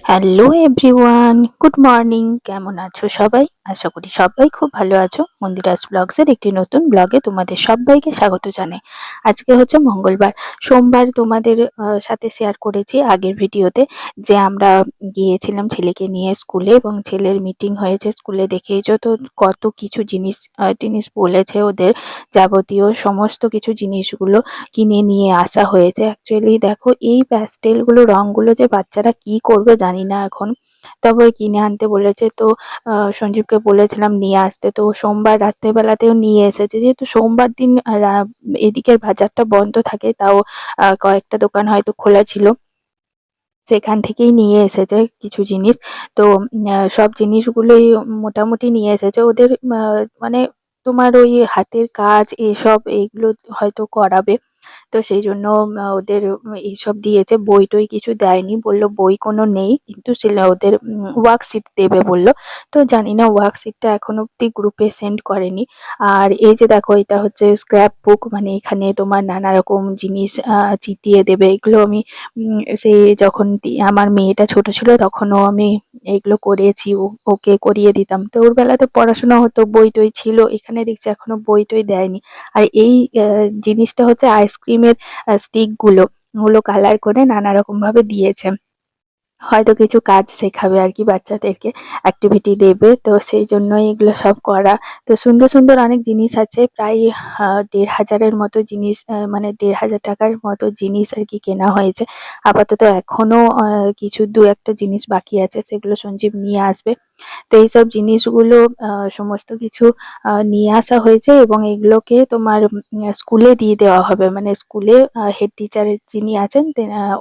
Hello everyone, good morning. কেমন আছো সবাই? আশা করি সবাই খুব ভালো আছো। মন্দিরাস ব্লগসের একটি নতুন ব্লগে তোমাদের সবাইকে স্বাগত জানাই। আজকে হচ্ছে মঙ্গলবার। সোমবার তোমাদের সাথে শেয়ার করেছি আগের ভিডিওতে যে আমরা গিয়েছিলাম ছেলেকে নিয়ে স্কুলে এবং ছেলের মিটিং হয়েছে স্কুলে। দেখেইছো তো কত কিছু জিনিস বলেছে, ওদের যাবতীয় সমস্ত কিছু জিনিসগুলো কিনে নিয়ে আসা হয়েছে। অ্যাকচুয়ালি দেখো, এই প্যাস্টেলগুলো রংগুলো যে বাচ্চারা কি করবে জানি না এখন, তবে কিনে আনতে বলেছে। তো সঞ্জীবকে বলেছিলাম নিয়ে আসতে, তো সোমবার রাত্রেবেলাতেও নিয়ে এসেছে। যেহেতু সোমবার দিন এদিকের বাজারটা বন্ধ থাকে, তাও কয়েকটা দোকান হয়তো খোলা ছিল, সেখান থেকেই নিয়ে এসেছে কিছু জিনিস। তো সব জিনিসগুলোই মোটামুটি নিয়ে এসেছে। ওদের মানে তোমার ওই হাতের কাজ এসব এইগুলো হয়তো করাবে। তো সেইজন্য ওদের এইসব দিয়েছে। বই-টই কিছু দেয়নি। বলল বই কোনো নেই। কিন্তু ওদের ওয়ার্কশিট দেবে বলল। তো জানি না, ওয়ার্কশিটটা এখনো অব্দি গ্রুপে সেন্ড করেনি। আর এই যে দেখো, এটা হচ্ছে স্ক্র্যাপ বুক, মানে এখানে তোমার নানা রকম জিনিস চিটিয়ে দেবে। এগুলো আমি সেই যখন আমার মেয়েটা ছোট ছিল তখনও আমি এগুলো করিয়েছি। ওকে করিয়ে দিতাম। তো ওর বেলাতে পড়াশোনা হতো, বই-টই ছিল। এখানে দেখছি এখনো বই-টই দেয়নি। আর এই জিনিসটা হচ্ছে আইসক্রিমের স্টিক গুলো, ওগুলো কালার করে নানা রকম ভাবে দিয়েছে। হয়তো কিছু কাজ শেখাবে আর কি, বাচ্চাদেরকে অ্যাক্টিভিটি দেবে, তো সেই জন্যই এগুলো সব করা। তো সুন্দর সুন্দর অনেক জিনিস আছে, প্রায় ১,৫০০-এর মতো জিনিস, মানে ১,৫০০ টাকার মতো জিনিস আর কি কেনা হয়েছে। আপাতত এখনো কিছু দু একটা জিনিস বাকি আছে, সেগুলো সঞ্জীব নিয়ে আসবে। তো এইসব জিনিসগুলো সমস্ত কিছু নিয়ে আসা হয়েছে এবং এগুলোকে তোমার স্কুলে দিয়ে দেওয়া হবে। মানে স্কুলে হেড টিচার যিনি আছেন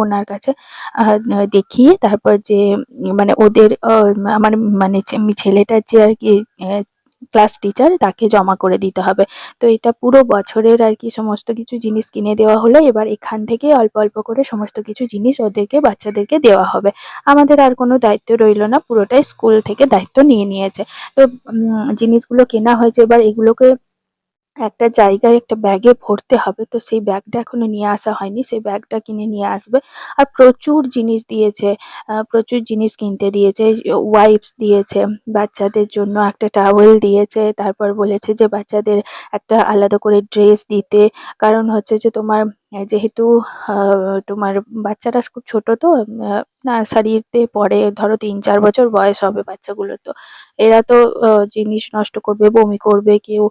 ওনার কাছে দেখিয়ে তারপর যে মানে ওদের আমার মানে ছেলেটার যে আর কি ক্লাস টিচার, তাকে জমা করে দিতে হবে। তো এটা পুরো বছরের আর কি সমস্ত কিছু জিনিস কিনে দেওয়া হলো। এবার এখান থেকে অল্প অল্প করে সমস্ত কিছু জিনিস ওদেরকে বাচ্চাদেরকে দেওয়া হবে। আমাদের আর কোনো দায়িত্ব রইলো না, পুরোটাই স্কুল থেকে দায়িত্ব নিয়ে নিয়েছে। তো জিনিসগুলো কেনা হয়েছে, এবার এগুলোকে একটা জায়গায় একটা ব্যাগে ভরতে হবে। তো সেই ব্যাগটা এখনো নিয়ে আসা হয়নি, সেই ব্যাগটা কিনে নিয়ে আসবে। আর প্রচুর জিনিস দিয়েছে, প্রচুর জিনিস কিনতে দিয়েছে। ওয়াইপস দিয়েছে বাচ্চাদের জন্য, একটা টাওয়েল দিয়েছে। তারপর বলেছে যে বাচ্চাদের একটা আলাদা করে ড্রেস দিতে। কারণ হচ্ছে যে তোমার যেহেতু তোমার বাচ্চারা খুব ছোট, তো নার্সারিতে পড়ে, ধরো ৩-৪ বছর বয়স হবে বাচ্চাগুলোর। তো এরা তো জিনিস নষ্ট করবে, বমি করবে কেউ,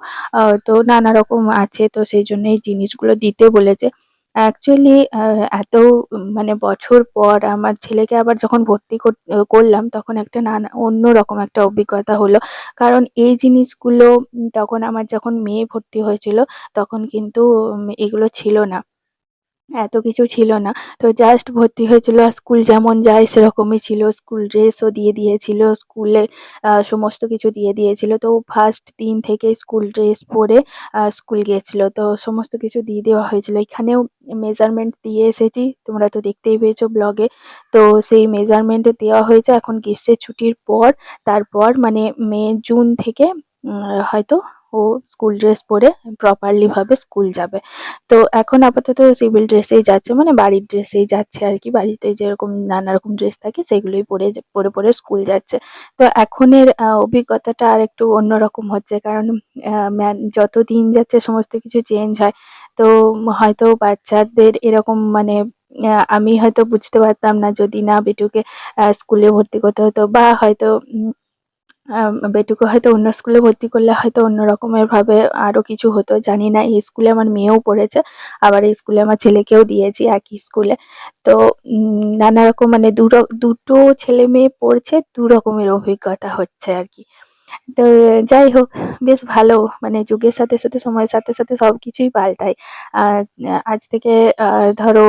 তো নানা রকম আছে। তো সেই জন্য এই জিনিসগুলো দিতে বলেছে। অ্যাকচুয়ালি এত মানে বছর পর আমার ছেলেকে আবার যখন ভর্তি করলাম, তখন একটা অন্যরকম একটা অভিজ্ঞতা হলো। কারণ এই জিনিসগুলো তখন আমার যখন মেয়ে ভর্তি হয়েছিল, তখন কিন্তু এগুলো ছিল না। এত কিছু ছিল না। তো জাস্ট ভর্তি হয়েছিল, আর স্কুল যেমন যায় সেরকমই ছিল। স্কুল ড্রেসও দিয়ে দিয়েছিল, স্কুলে সমস্ত কিছু দিয়ে দিয়েছিল। তো ফার্স্ট দিন থেকে স্কুল ড্রেস পরে স্কুল গিয়েছিল। তো সমস্ত কিছু দিয়ে দেওয়া হয়েছিল। এখানেও মেজারমেন্ট দিয়ে এসেছি, তোমরা তো দেখতেই পেয়েছো ব্লগে। তো সেই মেজারমেন্টে দেওয়া হয়েছে। এখন গ্রীষ্মের ছুটির পর, তারপর মানে মে জুন থেকে হয়তো ও স্কুল ড্রেস পরে প্রপারলি ভাবে স্কুল যাবে। তো এখন আপাতত সিভিল ড্রেসেই যাচ্ছে, মানে বাড়ির ড্রেসেই যাচ্ছে আর কি। বাড়িতে যেরকম নানা রকম ড্রেস থাকে সেগুলোই পরে পরে স্কুল যাচ্ছে। তো এখনের অভিজ্ঞতাটা আর একটু অন্যরকম হচ্ছে, কারণ যত দিন যাচ্ছে সমস্ত কিছু চেঞ্জ হয়। তো হয়তো বাচ্চাদের এরকম মানে আমি হয়তো বুঝতে পারতাম না যদি না বেটুকে স্কুলে ভর্তি করতে হতো, বা হয়তো বেটুকে হয়তো অন্য স্কুলে ভর্তি করলে হয়তো অন্য রকমের ভাবে আরো কিছু হতো, জানি না। এই স্কুলে আমার মেয়েও পড়েছে, আবার এই স্কুলে আমার ছেলেকেও দিয়েছি একই স্কুলে। তো নানা রকম মানে দুটো ছেলে মেয়ে পড়ছে, দু রকমের অভিজ্ঞতা হচ্ছে আর কি। তো যাই হোক, বেশ ভালো। মানে যুগের সাথে সাথে, সময়ের সাথে সাথে সবকিছুই পাল্টায়। আর আজ থেকে ধরো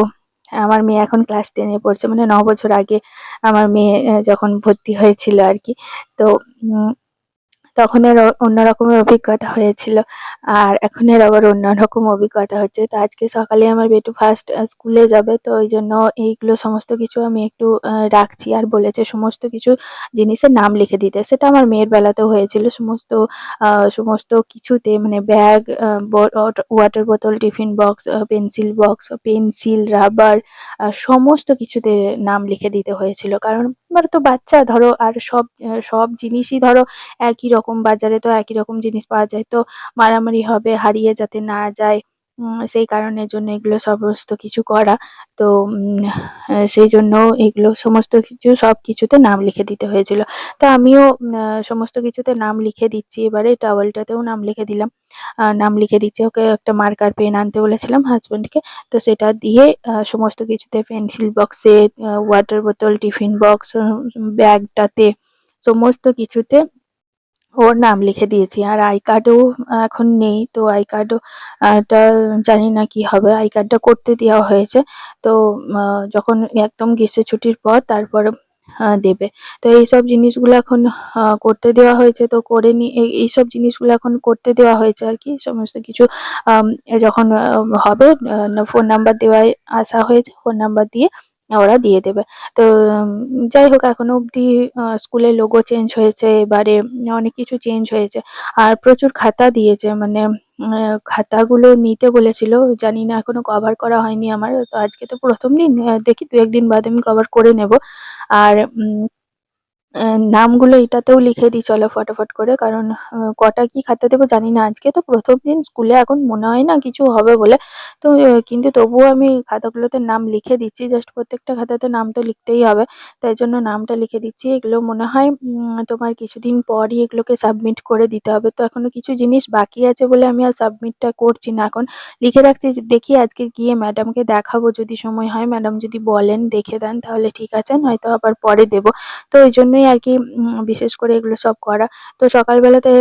আমার মেয়ে এখন ক্লাস 10-এ পড়ছে, মানে 9 বছর আগে আমার মেয়ে যখন ভর্তি হয়েছিল আর কি। তো তখন এর অন্য রকমের অভিজ্ঞতা হয়েছিল। আর এখন এর আবার অন্যরকম অভিজ্ঞতা হচ্ছে। তো আজকে সকালে আমার বেটু ফার্স্ট স্কুলে যাবে। তো ওইজন্য এইগুলো সমস্ত কিছু আমি একটু রাখছি। আর বলেছে সমস্ত কিছু জিনিসের নাম লিখে দিতে। সেটা আমার মেয়ের বেলাতেও হয়েছিল। সমস্ত কিছুতে মানে ব্যাগ, ওয়াটার বোতল, tiffin box, pencil box, pencil, rubber, সমস্ত কিছুতে নাম লিখে দিতে হয়েছিল। কারণ এবার তো বাচ্চা ধরো, আর সব জিনিসই ধরো একই রকম, বাজারে তো একই রকম জিনিস পাওয়া যায়। তো মারামারি হবে, হারিয়ে যাতে না যায়। সেই কারণের জন্য এগুলো সমস্ত কিছু করা। তো সেই জন্য এগুলো সমস্ত কিছু সবকিছুতে নাম লিখে দিতে হয়েছিল। তো আমিও সমস্ত কিছুতে নাম লিখে দিচ্ছি। এবারে টাওয়েলটাতেও নাম লিখে দিলাম। নাম লিখে দিচ্ছি। ওকে একটা মার্কার পেন আনতে বলেছিলাম হাসব্যান্ডকে। তো সেটা দিয়ে সমস্ত কিছুতে, পেন্সিল বক্সে, ওয়াটার বোতল, টিফিন বক্স, ব্যাগটাতে, সমস্ত কিছুতে ওর নাম লিখে দিয়েছি। আর আই কার্ডও এখন নেই। তো আই কার্ডও টা জানি না কি হবে। আই কার্ডটা করতে দেওয়া হয়েছে। তো যখন একদম গ্রীষ্ম ছুটির পর তারপরে দেবে। তো এইসব জিনিসগুলো এখন করতে দেওয়া হয়েছে। তো করে এইসব জিনিসগুলো এখন করতে দেওয়া হয়েছে আর কি। সমস্ত কিছু যখন হবে, ফোন নাম্বার দেওয়ায় আসা হয়েছে। ফোন নাম্বার দিয়ে ওরা দিয়ে দেবে। তো যাই হোক, এখনো অবধি স্কুলের লোগো চেঞ্জ হয়েছে, এবারে অনেক কিছু চেঞ্জ হয়েছে। আর প্রচুর খাতা দিয়েছে, মানে খাতাগুলো নিতে বলেছিল। জানি না, এখনো কভার করা হয়নি আমার। তো আজকে তো ১ম দিন, দেখি ২-১ দিন বাদে আমি কভার করে নেব। আর নামগুলো এটাতেও লিখে দিই চলো ফটাফট করে। কারণ কটা কি খাতা দেবো জানি না। আজকে তো ১ম দিন স্কুলে, এখন মনে হয় না কিছু হবে বলে। তো কিন্তু তবুও আমি খাতাগুলোতে নাম লিখে দিচ্ছি। জাস্ট প্রত্যেকটা খাতাতে নাম তো লিখতেই হবে। তাই জন্য নামটা লিখে দিচ্ছি। এগুলো মনে হয় তোমার কিছুদিন পরই এগুলোকে সাবমিট করে দিতে হবে। তো এখনো কিছু জিনিস বাকি আছে বলে আমি আর সাবমিটটা করছি না এখন। লিখে রাখছি, যে দেখি আজকে গিয়ে ম্যাডামকে দেখাবো, যদি সময় হয়, ম্যাডাম যদি বলেন দেখে দেন তাহলে ঠিক আছে, নয়তো আবার পরে দেব। তো এইজন্যই আরকি বিশেষ করে এগুলো সব করা। তো সকালবেলাতে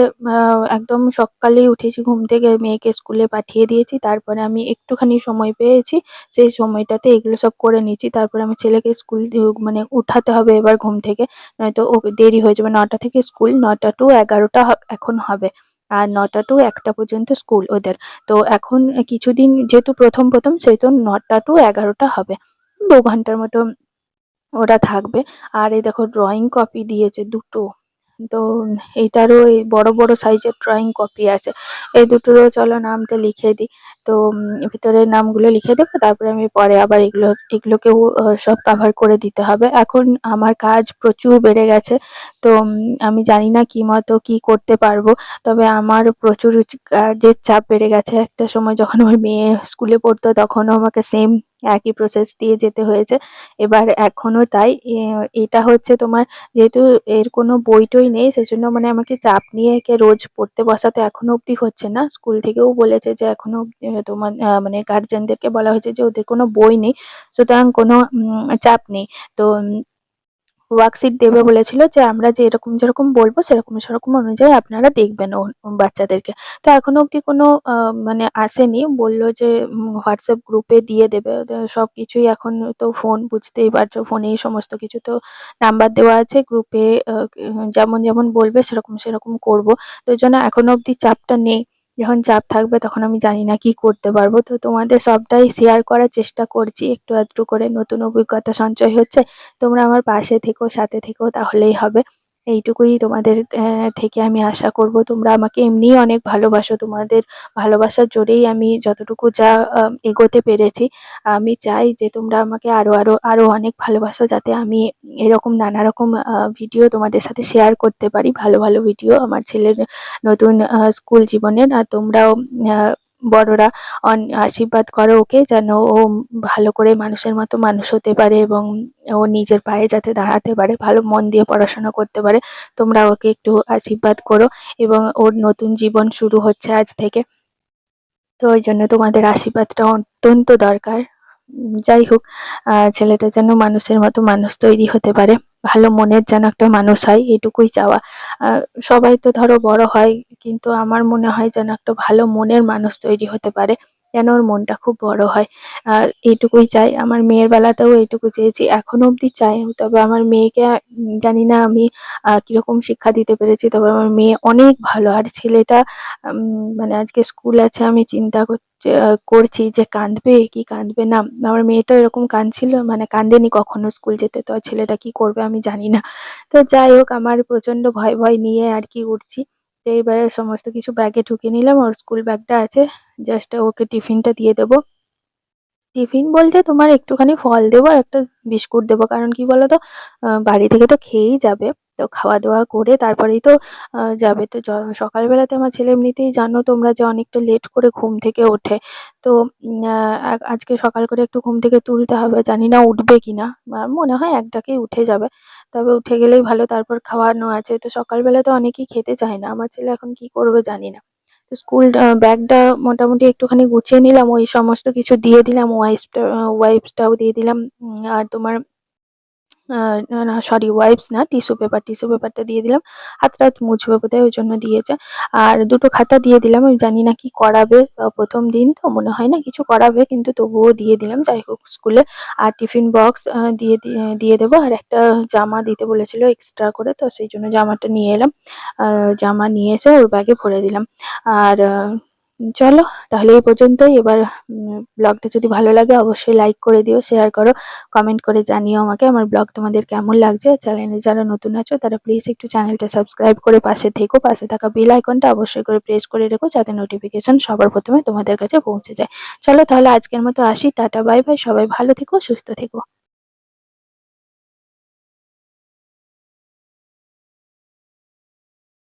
একদম সকালেই উঠেছি ঘুম থেকে, মেয়েকে স্কুলে পাঠিয়ে দিয়েছি। তারপরে আমি একটুখানি সময় পেয়েছি। সেই সময়টাতে এগুলো সব করে নিচ্ছি। তারপরে আমি ছেলেকে স্কুল মানে উঠাতে হবে এবার ঘুম থেকে। নয়তো দেরি হয়ে যাবে। ৯টা থেকে স্কুল, ৯টা টু ১১টা এখন হবে। আর ৯টা টু ১টা পর্যন্ত স্কুল ওদের। তো এখন কিছুদিন যেহেতু ১ম সেহেতু ৯টা টু ১১টা হবে। ২ ঘন্টার মতো ওরা থাকবে। আর এই দেখো ড্রয়িং কপি দিয়েছে ২ টো। তো এইটারও এই বড় সাইজের ড্রয়িং কপি আছে। এই দুটোরও চলো নামটা লিখে দিই। তো ভিতরে নামগুলো লিখে দেবো। তারপরে আমি পরে আবার এগুলোকেও সব কভার করে দিতে হবে। এখন আমার কাজ প্রচুর বেড়ে গেছে। তো আমি জানি না কি মতো কি করতে পারবো। তবে আমার প্রচুর কাজের চাপ বেড়ে গেছে। একটা সময় যখন আমার মেয়ে স্কুলে পড়তো তখনও আমাকে সেম একই প্রসেস দিয়ে যেতে হয়েছে। এবার এখনো তাই। এটা হচ্ছে তোমার, যেহেতু এর কোনো বই-টই নেই, সেজন্য মানে আমাকে চাপ নিয়ে একে রোজ পড়তে বসাতে এখনো অবধি হচ্ছে না। স্কুল থেকেও বলেছে যে এখনো তোমার মানে গার্ডিয়ানদেরকে বলা হয়েছে যে ওদের কোনো বই নেই। সুতরাং কোনো চাপ নেই। তো ওয়ার্কশিট দেবে বলেছিল, যে আমরা যেরকম বলবো সেরকম অনুযায়ী আপনারা দেখবেন বাচ্চাদেরকে। তো এখনো অবধি কোনো মানে আসেনি। বলল যে হোয়াটসঅ্যাপ গ্রুপে দিয়ে দেবে। সবকিছুই এখন তো ফোন, বুঝতেই পারছো, ফোনেই সমস্ত কিছু। তো নাম্বার দেওয়া আছে গ্রুপে, যেমন বলবে সেরকম করব। তো ওই জন্য এখনো অবধি চাপটা নেই। যখন চাপ থাকবে তখন আমি জানি না কি করতে পারবো। তো তোমাদের সবটাই শেয়ার করার চেষ্টা করছি। একটু আধটু করে নতুন অভিজ্ঞতা সঞ্চয় হচ্ছে। তোমরা আমার পাশে থেকো, সাথে থেকো, তাহলেই হবে। এইটুকুই তোমাদের থেকে আমি আশা করব। তোমরা আমাকে এমনিই অনেক ভালোবাসো। তোমাদের ভালোবাসার জোরেই আমি যতটুকু যা এগোতে পেরেছি। আমি চাই যে তোমরা আমাকে আরো অনেক ভালোবাসো, যাতে আমি এরকম নানা রকম ভিডিও তোমাদের সাথে শেয়ার করতে পারি। ভালো ভিডিও আমার ছেলের নতুন স্কুল জীবনের। আর তোমরাও আ বড়রা আশীর্বাদ করো ওকে, যেন ও ভালো করে মানুষের মতো মানুষ হতে পারে, এবং ও নিজের পায়ে যাতে দাঁড়াতে পারে, ভালো মন দিয়ে পড়াশোনা করতে পারে। তোমরা ওকে একটু আশীর্বাদ করো, এবং ওর নতুন জীবন শুরু হচ্ছে আজ থেকে। তো ওই জন্য তোমাদের আশীর্বাদটা অত্যন্ত দরকার। যাই হোক, ছেলেটা যেন মানুষের মতো মানুষ তৈরি হতে পারে। ভালো মনের যেন একটা মানুষ হয়, এটুকুই চাওয়া। আ সবাই তো ধরো বড় হয়, কিন্তু আমার মনে হয় যেন একটা ভালো মনের মানুষ তৈরি হতে পারে। যেন ওর মনটা খুব বড় হয়। এইটুকুই চাই। আমার মেয়ের বেলাতেও এইটুকু চেয়েছি। এখনো অবধি চাই। তবে আমার মেয়েকে জানি না আমি কিরকম শিক্ষা দিতে পেরেছি। তবে আমার মেয়ে অনেক ভালো। আর ছেলেটা মানে আজকে স্কুল আছে, আমি চিন্তা করছি যে কাঁদবে কি কাঁদবে না। আমার মেয়ে তো এরকম কাঁদছিল, মানে কাঁদেনি কখনো স্কুল যেতে। তো আর ছেলেটা কি করবে আমি জানি না। তো যাই হোক, আমার প্রচন্ড ভয় ভয় নিয়ে আর কি উঠছি। তো এইবারে সমস্ত কিছু ব্যাগে ঢুকিয়ে নিলাম। ওর স্কুল ব্যাগটা আছে, জাস্ট ওকে টিফিনটা দিয়ে দেবো। টিফিন বলতে তোমার একটুখানি ফল দেবো আর একটা বিস্কুট দেবো। কারণ কি বলতো, বাড়ি থেকে তো খেয়েই যাবে। তো খাওয়া-দাওয়া করে তারপরেই তো যাবে। তো সকালবেলাতে আমার ছেলে এমনিতেই জানো তোমরা যে অনেকটা লেট করে ঘুম থেকে ওঠে। তো আজকে সকাল করে একটু ঘুম থেকে তুলতে হবে। জানি না উঠবে কিনা। আমার মনে হয় এক ডাকেই উঠে যাবে। তবে উঠে গেলেই ভালো, তারপর খাওয়ানো আছে। তো সকালবেলা তো অনেকেই খেতে চায় না। আমার ছেলে এখন কি করবে জানি না। তো স্কুল ব্যাগটা মোটামুটি একটুখানি গুছিয়ে নিলাম, ওই সমস্ত কিছু দিয়ে দিলাম, ওয়াইপসটাও দিয়ে দিলাম। আর তোমার না সরি, ওয়াইপস না, টিস্যু পেপারটা দিয়ে দিলাম। হাত-টাত মুছবে বোধহয় ওইজন্য দিয়েছে। আর ২ টো খাতা দিয়ে দিলাম। আমি জানি না কি করাবে। ১ম দিন তো মনে হয় না কিছু করাবে, কিন্তু তবুও দিয়ে দিলাম। যাই হোক স্কুলে। আর টিফিন বক্স দিয়ে দেবো। আর একটা জামা দিতে বলেছিল এক্সট্রা করে, তো সেইজন্য জামাটা নিয়ে এলাম। আ জামা নিয়ে এসে ওর ব্যাগে ভরে দিলাম। আর চলো তাহলে এই পর্যন্তই। এবার ব্লগটা যদি ভালো লাগে অবশ্যই লাইক করে দিও, শেয়ার করো, কমেন্ট করে জানিও আমাকে আমার ব্লগ তোমাদের কেমন লাগছে। চ্যানেলে যারা নতুন আছো তারা প্লিজ একটু চ্যানেলটা সাবস্ক্রাইব করে পাশে থেকো। পাশে থাকা বেল আইকনটা অবশ্যই করে প্রেস করে রেখো, যাতে নোটিফিকেশন সবার প্রথমে তোমাদের কাছে পৌঁছে যায়। চলো তাহলে আজকের মতো আসি। Tata, bye bye. সবাই ভালো থেকো, সুস্থ থেকো।